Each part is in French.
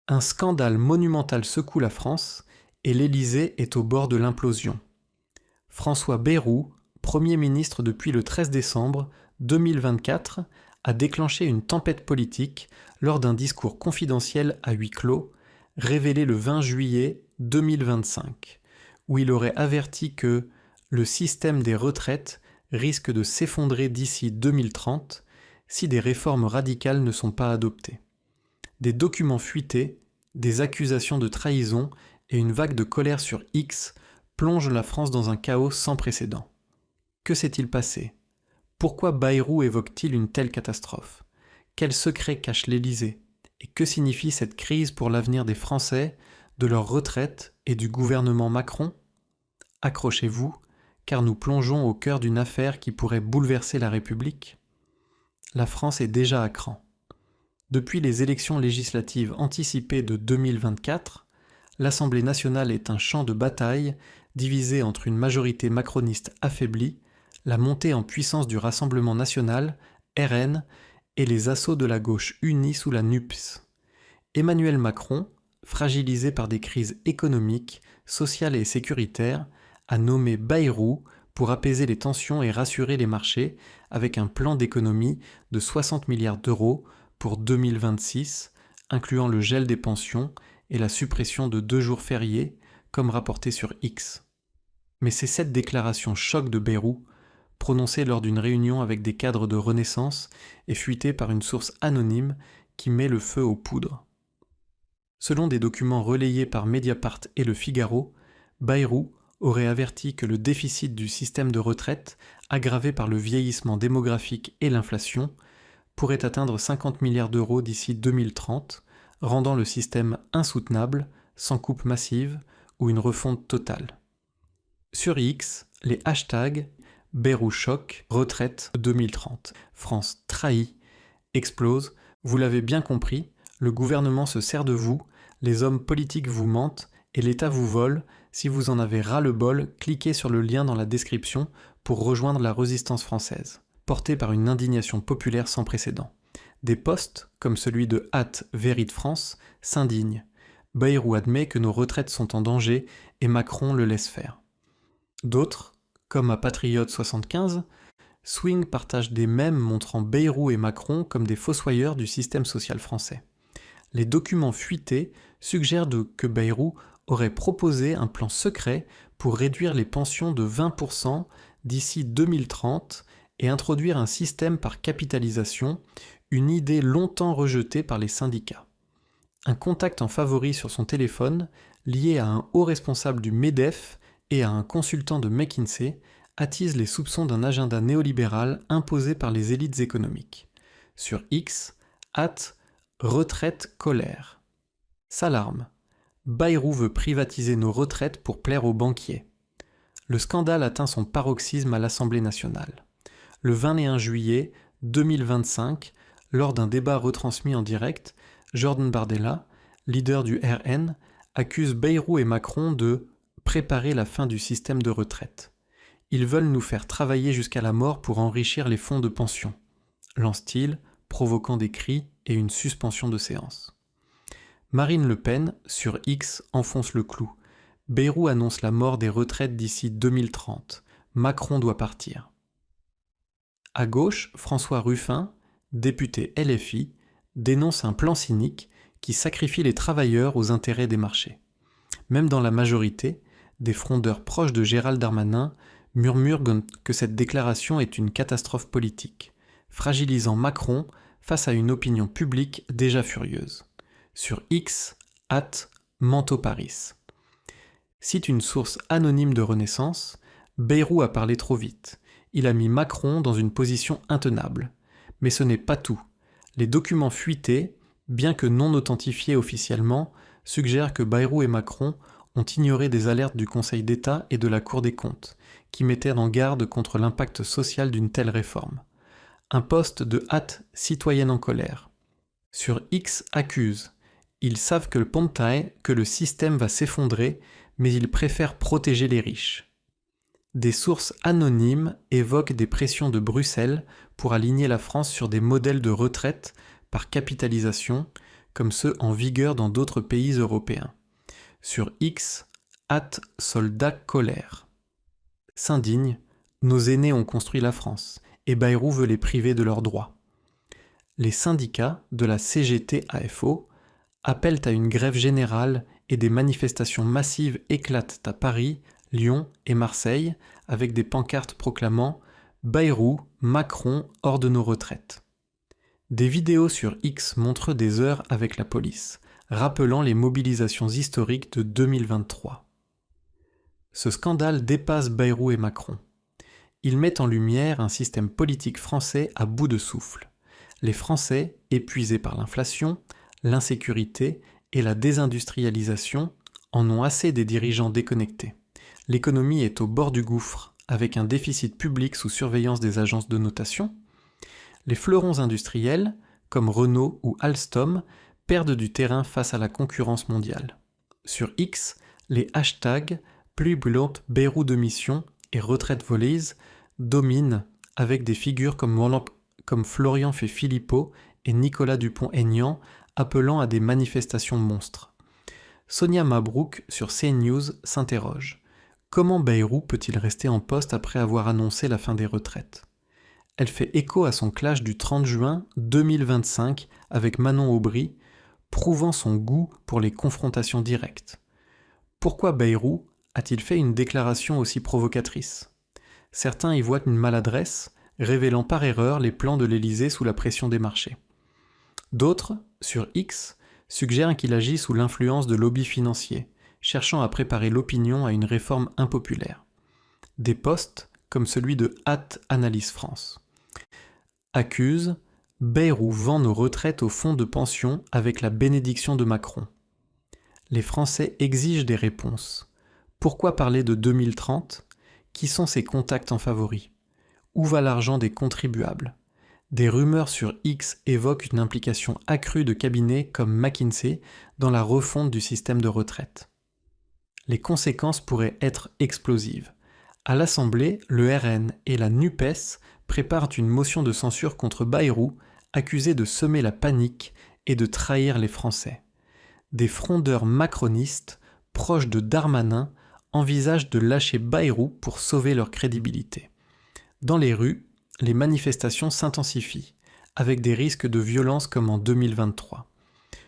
Un scandale monumental secoue la France et l'Élysée est au bord de l'implosion. François Bayrou, Premier ministre depuis le 13 décembre 2024, a déclenché une tempête politique lors d'un discours confidentiel à huis clos, révélé le 20 juillet 2025, où il aurait averti que le système des retraites risque de s'effondrer d'ici 2030 si des réformes radicales ne sont pas adoptées. Des documents fuités, des accusations de trahison et une vague de colère sur X plongent la France dans un chaos sans précédent. Que s'est-il passé ? Pourquoi Bayrou évoque-t-il une telle catastrophe ? Quel secret cache l'Élysée ? Et que signifie cette crise pour l'avenir des Français, de leur retraite et du gouvernement Macron ? Accrochez-vous, car nous plongeons au cœur d'une affaire qui pourrait bouleverser la République. La France est déjà à cran. Depuis les élections législatives anticipées de 2024, l'Assemblée nationale est un champ de bataille divisé entre une majorité macroniste affaiblie, la montée en puissance du Rassemblement national, RN, et les assauts de la gauche unie sous la NUPES. Emmanuel Macron, fragilisé par des crises économiques, sociales et sécuritaires, a nommé Bayrou pour apaiser les tensions et rassurer les marchés avec un plan d'économie de 60 milliards d'euros pour 2026, incluant le gel des pensions et la suppression de 2 jours fériés, comme rapporté sur X. Mais c'est cette déclaration choc de Bayrou, prononcée lors d'une réunion avec des cadres de Renaissance et fuitée par une source anonyme, qui met le feu aux poudres. Selon des documents relayés par Mediapart et Le Figaro, Bayrou aurait averti que le déficit du système de retraite, aggravé par le vieillissement démographique et l'inflation, pourrait atteindre 50 milliards d'euros d'ici 2030, rendant le système insoutenable, sans coupe massive ou une refonte totale. Sur X, les hashtags Bayrou choc, retraite 2030, France trahie, explosent. Vous l'avez bien compris, le gouvernement se sert de vous, les hommes politiques vous mentent et l'État vous vole. Si vous en avez ras-le-bol, cliquez sur le lien dans la description pour rejoindre la résistance française, portée par une indignation populaire sans précédent. Des posts, comme celui de @VeritFrance, s'indignent. Bayrou admet que nos retraites sont en danger et Macron le laisse faire. D'autres, comme à Patriote75, Swing partage des mèmes montrant Bayrou et Macron comme des fossoyeurs du système social français. Les documents fuités suggèrent que Bayrou aurait proposé un plan secret pour réduire les pensions de 20% d'ici 2030 et introduire un système par capitalisation, une idée longtemps rejetée par les syndicats. Un contact en favori sur son téléphone, lié à un haut responsable du MEDEF et à un consultant de McKinsey, attise les soupçons d'un agenda néolibéral imposé par les élites économiques. Sur X, @retraite colère. S'alarme. Bayrou veut privatiser nos retraites pour plaire aux banquiers. Le scandale atteint son paroxysme à l'Assemblée nationale. Le 21 juillet 2025, lors d'un débat retransmis en direct, Jordan Bardella, leader du RN, accuse Bayrou et Macron de préparer la fin du système de retraite. Ils veulent nous faire travailler jusqu'à la mort pour enrichir les fonds de pension, lance-t-il, provoquant des cris et une suspension de séance. Marine Le Pen, sur X, enfonce le clou. Bayrou annonce la mort des retraites d'ici 2030. Macron doit partir. À gauche, François Ruffin, député LFI, dénonce un plan cynique qui sacrifie les travailleurs aux intérêts des marchés. Même dans la majorité, des frondeurs proches de Gérald Darmanin murmurent que cette déclaration est une catastrophe politique, fragilisant Macron face à une opinion publique déjà furieuse. Sur X, @Mantoparis. Cite une source anonyme de Renaissance, Bayrou a parlé trop vite. Il a mis Macron dans une position intenable. Mais ce n'est pas tout. Les documents fuités, bien que non authentifiés officiellement, suggèrent que Bayrou et Macron ont ignoré des alertes du Conseil d'État et de la Cour des comptes, qui mettaient en garde contre l'impact social d'une telle réforme. Un post de @Citoyenne en colère. Sur X accuse. Ils savent que le système va s'effondrer, mais ils préfèrent protéger les riches. Des sources anonymes évoquent des pressions de Bruxelles pour aligner la France sur des modèles de retraite par capitalisation comme ceux en vigueur dans d'autres pays européens. Sur X, @soldat colère. S'indigne, nos aînés ont construit la France, et Bayrou veut les priver de leurs droits. Les syndicats de la CGT-AFO appellent à une grève générale et des manifestations massives éclatent à Paris, Lyon et Marseille avec des pancartes proclamant « Bayrou, Macron, hors de nos retraites ». Des vidéos sur X montrent des heures avec la police, rappelant les mobilisations historiques de 2023. Ce scandale dépasse Bayrou et Macron. Il met en lumière un système politique français à bout de souffle. Les Français, épuisés par l'inflation, l'insécurité et la désindustrialisation, en ont assez des dirigeants déconnectés. L'économie est au bord du gouffre, avec un déficit public sous surveillance des agences de notation. Les fleurons industriels, comme Renault ou Alstom, perdent du terrain face à la concurrence mondiale. Sur X, les hashtags « Pluie brûlante Bayrou de mission » et « Retraite voleuse » dominent avec des figures comme Florian Philippot et Nicolas Dupont-Aignan appelant à des manifestations monstres. Sonia Mabrouk sur CNews s'interroge. Comment Bayrou peut-il rester en poste après avoir annoncé la fin des retraites ? Elle fait écho à son clash du 30 juin 2025 avec Manon Aubry, prouvant son goût pour les confrontations directes. Pourquoi Bayrou a-t-il fait une déclaration aussi provocatrice ? Certains y voient une maladresse, révélant par erreur les plans de l'Élysée sous la pression des marchés. D'autres, sur X, suggèrent qu'il agit sous l'influence de lobbies financiers, cherchant à préparer l'opinion à une réforme impopulaire. Des posts, comme celui de @Analyse France, accusent « Bayrou vend nos retraites au fonds de pension avec la bénédiction de Macron ». Les Français exigent des réponses. Pourquoi parler de 2030 ? Qui sont ses contacts en favoris ? Où va l'argent des contribuables ? Des rumeurs sur X évoquent une implication accrue de cabinets comme McKinsey dans la refonte du système de retraite. Les conséquences pourraient être explosives. À l'Assemblée, le RN et la NUPES préparent une motion de censure contre Bayrou, accusé de semer la panique et de trahir les Français. Des frondeurs macronistes, proches de Darmanin, envisagent de lâcher Bayrou pour sauver leur crédibilité. Dans les rues, les manifestations s'intensifient, avec des risques de violence comme en 2023.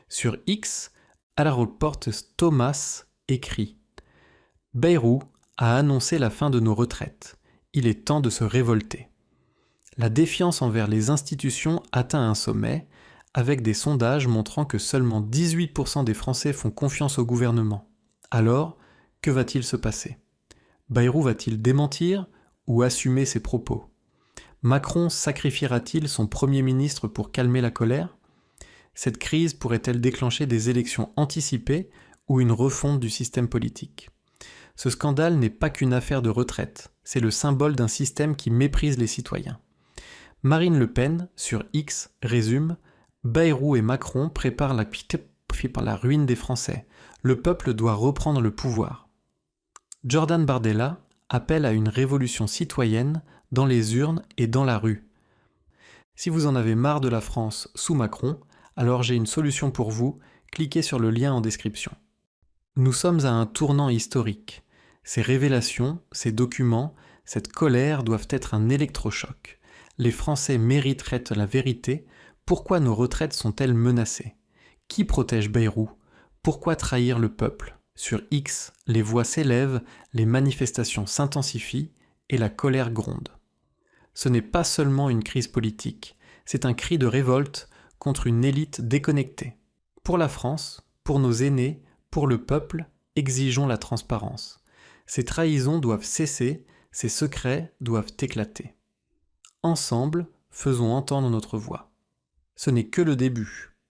Sur X, Alaroportes Thomas écrit « Bayrou a annoncé la fin de nos retraites. Il est temps de se révolter. » La défiance envers les institutions atteint un sommet, avec des sondages montrant que seulement 18% des Français font confiance au gouvernement. Alors, que va-t-il se passer ? Bayrou va-t-il démentir ou assumer ses propos ? Macron sacrifiera-t-il son Premier ministre pour calmer la colère ? Cette crise pourrait-elle déclencher des élections anticipées ou une refonte du système politique ? Ce scandale n'est pas qu'une affaire de retraite, c'est le symbole d'un système qui méprise les citoyens. Marine Le Pen, sur X, résume « Bayrou et Macron préparent la ruine des Français. Le peuple doit reprendre le pouvoir. » Jordan Bardella appelle à une révolution citoyenne dans les urnes et dans la rue. Si vous en avez marre de la France sous Macron, alors j'ai une solution pour vous, cliquez sur le lien en description. Nous sommes à un tournant historique. Ces révélations, ces documents, cette colère doivent être un électrochoc. Les Français mériteraient la vérité. Pourquoi nos retraites sont-elles menacées ? Qui protège Bayrou ? Pourquoi trahir le peuple ? Sur X, les voix s'élèvent, les manifestations s'intensifient et la colère gronde. Ce n'est pas seulement une crise politique, c'est un cri de révolte contre une élite déconnectée. Pour la France, pour nos aînés, pour le peuple, exigeons la transparence. Ces trahisons doivent cesser, ces secrets doivent éclater. Ensemble, faisons entendre notre voix. Ce n'est que le début.